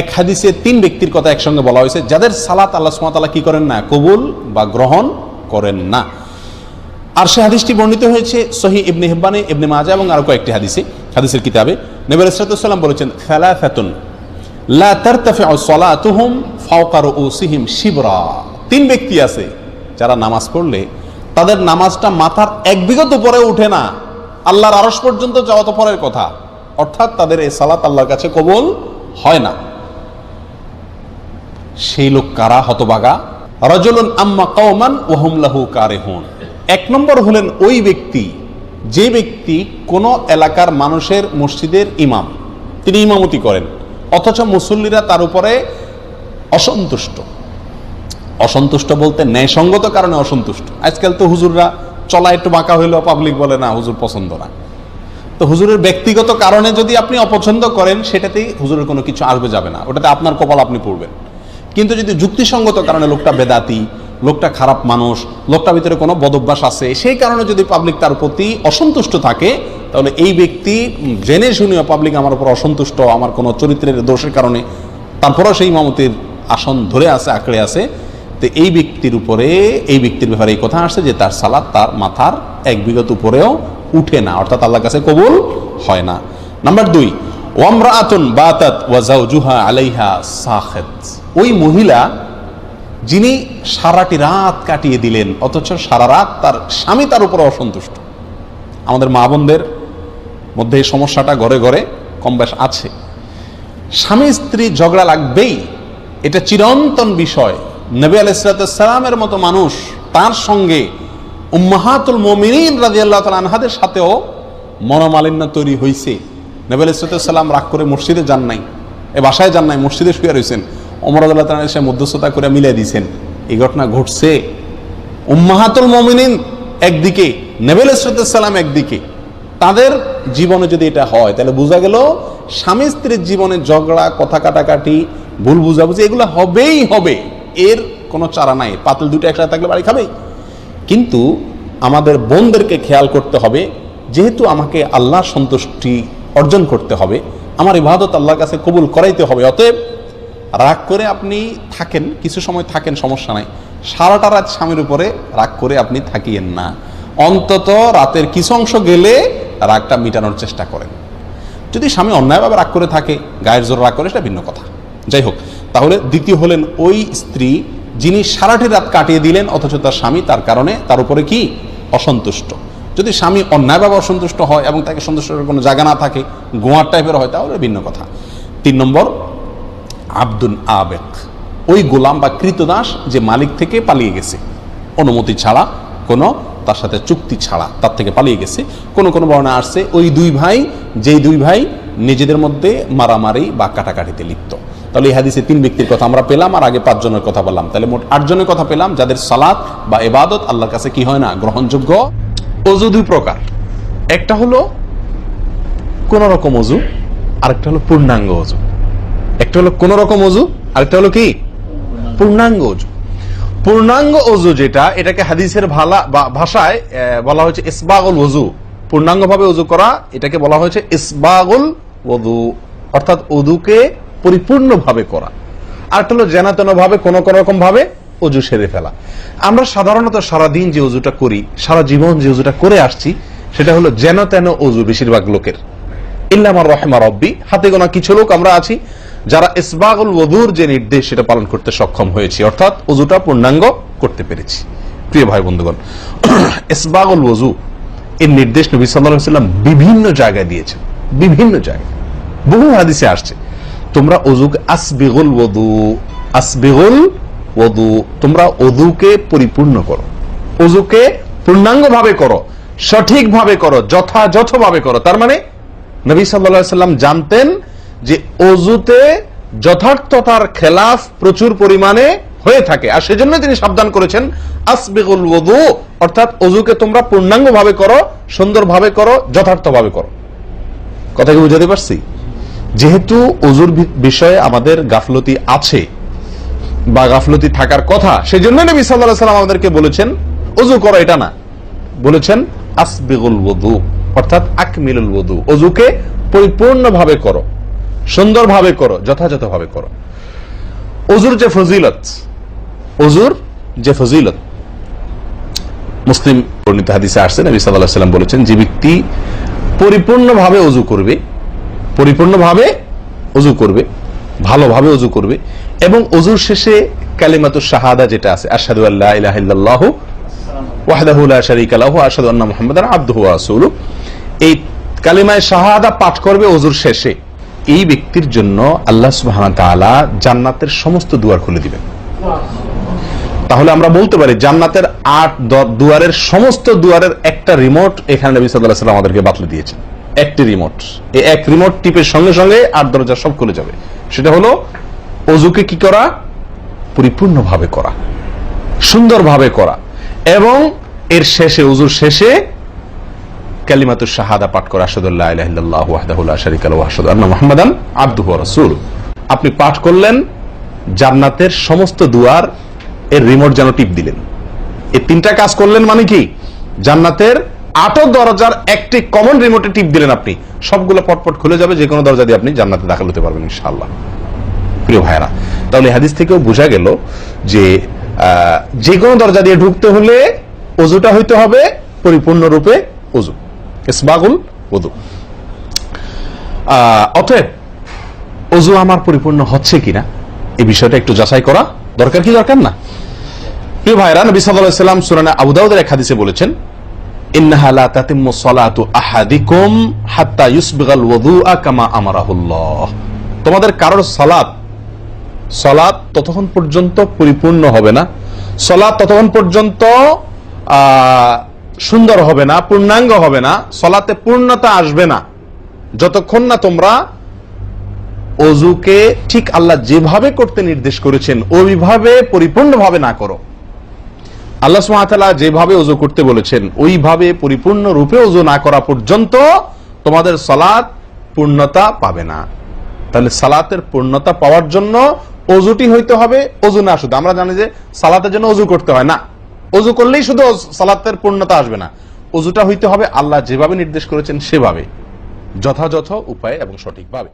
এক হাদিসে 3 ব্যক্তির কথা একসঙ্গে বলা হয়েছে যাদের সালাত আল্লাহ সুবহানাহু ওয়া তাআলা কি করেন না, কবুল বা গ্রহণ করেন না। আর সে হাদিসটি বর্ণিত হয়েছে সহিহ ইবনে হিব্বানে, ইবনে মাজাহ এবং আরো কয়েকটি হাদিসের কিতাবে। নবী আলাইহিস সালাতু ওয়াস সালাম বলেছেন, সালাসাতুন লা তারতাফিউ সালাতুহুম ফাওকা রুউসিহিম শিবরা। 3 ব্যক্তি আছে যারা নামাজ পড়লে তাদের নামাজটা মাথার 1 বিঘত উপরে উঠে না, আল্লাহর আরশ পর্যন্ত যাওয়া তো পরের কথা, অর্থাৎ তাদের এই সালাত আল্লাহর কাছে কবুল হয় না। সেই লোক কারা? হতভাগা। রাজুলুন আম্মা কওমান ওয়া হুম লাহু কারিহুন। 1 নম্বর হলেন ওই ব্যক্তি যে ব্যক্তি কোন এলাকার মানুষের মসজিদের ইমাম, তিনি ইমামতি করেন অথচ মুসল্লিরা তার উপরে অসন্তুষ্ট বলতে ন্যায়সঙ্গত কারণে অসন্তুষ্ট। আজকাল তো হুজুররা চলা একটু বাঁকা হইলেও পাবলিক বলে না হুজুর পছন্দ না। তো হুজুরের ব্যক্তিগত কারণে যদি আপনি অপছন্দ করেন সেটাতেই হুজুরের কোনো কিছু আসবে যাবে না, ওটাতে আপনার কপাল আপনি পড়বেন। কিন্তু যদি যুক্তিসঙ্গত কারণে লোকটা বেদাতি, লোকটা খারাপ মানুষ, লোকটার ভিতরে কোনো বদভ্যাস আছে, সেই কারণে যদি পাবলিক তার প্রতি অসন্তুষ্ট থাকে, তাহলে এই ব্যক্তি জেনে শুনে পাবলিক আমার উপর অসন্তুষ্ট, আমার কোনো চরিত্রের দোষের কারণে, তারপরেও সেই ইমামতির আসন ধরে আছে, আঁকড়ে আছে, তো এই ব্যক্তির ব্যাপারে এই কথা আসছে যে তার সালাত তার মাথার 1 বিঘত উপরেও উঠে না, অর্থাৎ আল্লাহর কাছে কবুল হয় না। নাম্বার 2, ওয়ামরাআতুন বাতাত ওয়া যাওজুহা আলাইহা সাখিত। ওই মহিলা যিনি সারাটি রাত কাটিয়ে দিলেন অথচ সারা রাত তার স্বামী তার উপরে অসন্তুষ্ট। আমাদের মা বোনদের মধ্যে এই সমস্যাটা ঘরে ঘরে কম বেশ আছে। স্বামী স্ত্রী ঝগড়া লাগবেই, এটা চিরন্তন বিষয়। নবী আলাইহিস সালামের মতো মানুষ, তার সঙ্গে উম্মাহাতুল মুমিনিন রাদিয়াল্লাহু তাআলা আনহাদের সাথেও মনোমালিন্য তৈরি হয়েছে। নবী আলাইহিস সালাম রাগ করে মসজিদে যান নাই, বাসায় যান নাই, মসজিদে শুয়ে রয়েছেন। ওমর রাদিয়াল্লাহু তাআলা এসে মধ্যস্থতা করে মিলিয়ে দিয়েছেন। এই ঘটনা ঘটছে। উম্মাহাতুল মুমিনিন একদিকে, নবী আলাইহিস সালাম একদিকে, তাদের জীবনে যদি এটা হয় তাহলে বোঝা গেল স্বামী স্ত্রীর জীবনে ঝগড়া, কথা কাটাকাটি, ভুল বুঝাবুঝি এগুলো হবেই হবে, এর কোনো চারা নাই। পাতিল দুটো একসাথে থাকলে বাড়ি খাবেই। কিন্তু আমাদের বোনদেরকে খেয়াল করতে হবে, যেহেতু আমাকে আল্লাহর সন্তুষ্টি অর্জন করতে হবে, আমার ইবাদত আল্লাহর কাছে কবুল করাইতে হবে, অতএব রাগ করে আপনি থাকেন, কিছু সময় থাকেন, সমস্যা নাই। সারাটা রাত স্বামীর উপরে রাগ করে আপনি থাকিয়েন না, অন্তত রাতের কিছু অংশ গেলে রাগটা মিটানোর চেষ্টা করেন। যদি স্বামী অন্যায়ভাবে রাগ করে থাকে, গায়ের জোর রাগ করে, সেটা ভিন্ন কথা। যাই হোক, তাহলে দ্বিতীয় হলেন ওই স্ত্রী যিনি সারাটি রাত কাটিয়ে দিলেন অথচ তার স্বামী তার কারণে তার উপরে কি অসন্তুষ্ট। যদি স্বামী অন্যায়ভাবে অসন্তুষ্ট হয় এবং তাকে সন্তুষ্ট করার কোনো জায়গা না থাকে, গোয়ার টাইপের হয়, তাহলে ভিন্ন কথা। 3 নম্বর, আব্দুন আবেক, ওই গোলাম বা কৃতদাস যে মালিক থেকে পালিয়ে গেছে অনুমতি ছাড়া, কোনো তার সাথে চুক্তি ছাড়া তার থেকে পালিয়ে গেছে। কোন বর্ণনা আসছে ওই 2 ভাই, যেই 2 ভাই নিজেদের মধ্যে মারামারি বা কাটাকাটিতে লিপ্ত। তাহলে এই হাদিসে 3 ব্যক্তির কথা আমরা পেলাম, আর আগে 5 জনের কথা বললাম, তাহলে মোট 8 জনের কথা পেলাম যাদের সালাত বা ইবাদত আল্লাহর কাছে কি হয় না, গ্রহণযোগ্য। ওযু 2 প্রকার, একটা হলো কোন রকম ওযু, আরেকটা হলো পূর্ণাঙ্গ ওযু। একটা হলো কোন রকম ওযু, আরেকটা হলো কি পূর্ণাঙ্গ ওযু। পূর্ণাঙ্গ ওযু যেটা, এটাকে হাদিসের ভাষায় বলা হয়েছে ইসবাগুল ওযু। পূর্ণাঙ্গভাবে ওযু করা, এটাকে বলা হয়েছে ইসবাগুল ওযু, অর্থাৎ ওযুকে পরিপূর্ণভাবে করা। আরেকটা হলো যেন ভাবে কোন রকম ভাবে ওযু সেরে ফেলা। আমরা সাধারণত সারাদিন যে ওযুটা করি, সারা জীবন যে ওযুটা করে আসছি, সেটা হলো যেন তেন ওযু বেশিরভাগ লোকের। ইল্লা মান রাহিমা রাব্বি, হাতে গোনা কিছু লোক আমরা আছি যারা ইসবাগুল ওযুর যে নির্দেশ সেটা পালন করতে সক্ষম হয়েছি, অর্থাৎ ওযুটা পূর্ণাঙ্গ করতে পেরেছি। প্রিয় ভাই বন্ধুগণ, ইসবাগুল ওযু এর নির্দেশ নবী সাল্লাল্লাহু আলাইহি ওয়াসাল্লাম বিভিন্ন জায়গায় দিয়েছেন, বিভিন্ন জায়গায়, বহু হাদিসে আসছে। তোমরা ওযুকে আসবিগুল ওযু, তোমরা ওযুকে পরিপূর্ণ করো, ওযুকে পূর্ণাঙ্গভাবে করো, সঠিকভাবে করো, যথাযথভাবে করো। তার মানে নবী সাল্লাল্লাহু আলাইহি ওয়াসাল্লাম জানতেন যে ওযুতে যথার্থতার খেলাফ প্রচুর পরিমাণে হয়ে থাকে, আর সেজন্য তিনি সাবধান করেছেন আসবিগুল ওযু, অর্থাৎ ওযুকে তোমরা পূর্ণাঙ্গভাবে করো, সুন্দরভাবে করো, যথার্থভাবে করো। কথা কি বুঝাতে পারছি? যেহেতু ওযুর বিষয়ে আমাদের গাফলতি আছে বা গাফলতি থাকার কথা, সেজন্য নবী সাল্লাল্লাহু আলাইহি ওয়াসাল্লাম আমাদেরকে বলেছেন ওযু করো, এটা না, বলেছেন আসবিগুল ওযু, অর্থাৎ আকমিলুল ওযু, ওযুকে পরিপূর্ণভাবে করো। সুন্দরভাবে করো, যথাযথভাবে করো। ওযুর যে ফজিলত, ওযুর যে ফজিলত, মুসলিম বর্ণিত হাদিসে আসছে, নবী সাল্লাল্লাহু আলাইহি ওয়াসাল্লাম বলেছেন, যে ব্যক্তি পরিপূর্ণভাবে ওযু করবে, পরিপূর্ণভাবে ওযু করবে, ভালোভাবে ওযু করবে, এবং ওযুর শেষে কালিমাতুশ শাহাদা যেটা আছে, আশহাদু আল্লা ইলাহা ইল্লাল্লাহু ওয়াহদাহু লা শারীকা লাহু ওয়া আশহাদু আন্না মুহাম্মাদান আবদুহু ওয়া রাসূলুহু, এই কালিমায়ে শাহাদা পাঠ করবে ওযুর শেষে, এই ব্যক্তির জন্য আল্লাহ সুবহানাহু ওয়া তাআলা জান্নাতের সমস্ত দুয়ার খুলে দিবেন। তাহলে আমরা বলতে পারি জান্নাতের 8 দুয়ারের সমস্ত দুয়ারের একটা রিমোট এখানে নবী সাল্লাল্লাহু আলাইহি ওয়াসাল্লাম আমাদেরকে বাতলে দিয়েছেন। একটি রিমোট, এই এক রিমোট টিপের সঙ্গে সঙ্গে 8 দরজা সব খুলে যাবে। সেটা হলো ওযুকে কি করা? পরিপূর্ণভাবে করা, সুন্দরভাবে করা, এবং এর শেষে, ওযুর শেষে কালিমাতুশ শাহাদা পাঠ করা, আশহাদু আল্লা ইলাহা ইল্লাল্লাহু ওয়াহদাহু লা শারীকা লাহু ওয়া আশহাদু আন্না মুহাম্মাদান আবদুহু ওয়া রাসূলুহু। আপনি পাঠ করলেন, জান্নাতের সমস্ত দুয়ার এর রিমোট যেন টিপ দিলেন। এই তিনটা কাজ করলেন মানে কি? জান্নাতের 8 দরজার একটি কমন রিমোটে টিপ দিলেন আপনি, সবগুলো পটপট খুলে যাবে, যে কোনো দরজা দিয়ে আপনি জান্নাতে দাখিল হতে পারবেন ইনশাআল্লাহ। প্রিয় ভাইরা, তাহলে হাদিস থেকেও বোঝা গেল যে যে কোনো দরজা দিয়ে ঢুকতে হলে ওযুটা হইতে হবে পরিপূর্ণরূপে ওযু, ইসবাগুল ওযু। অতএব ওযু আমার পরিপূর্ণ হচ্ছে কিনা এই বিষয়টা একটু যাচাই করা দরকার, কি দরকার না? প্রিয় ভাইরা, নবী সাল্লাল্লাহু আলাইহি ওয়াসাল্লাম সূরা আবু দাউদের এক হাদিসে বলেছেন, ইন্নাহা লা তাতিম্মু সালাতু আহাদিকুম হাত্তা ইউসবিগাল ওযুআ কামা আমারাহুল্লাহ। তোমাদের কারোর সালাত ততক্ষণ পর্যন্ত পরিপূর্ণ হবে না, সালাত ততক্ষণ পর্যন্ত সুন্দর হবে না, পূর্ণাঙ্গ হবে না, সালাতে পূর্ণতা আসবে না, যতক্ষণ না তোমরা ওযুকে ঠিক আল্লাহ যেভাবে করতে নির্দেশ করেছেন ওইভাবে পরিপূর্ণভাবে না করো। আল্লাহ সুবহানাহু ওয়া তাআলা যেভাবে ওযু করতে বলেছেন ওইভাবে পরিপূর্ণ রূপে ওযু না করা পর্যন্ত তোমাদের সালাত পূর্ণতা পাবে না। তাহলে সালাতের পূর্ণতা পাওয়ার জন্য ওযুটি হইতে হবে, ওযু না শুধু। আমরা জানি যে সালাতের জন্য ওযু করতে হয় না, ওযু করলেই শুধু সালাতের পূর্ণতা আসবে না, ওযুটা হইতে হবে আল্লাহ যেভাবে নির্দেশ করেছেন সেভাবে, যথাযথ উপায়ে এবং সঠিকভাবে।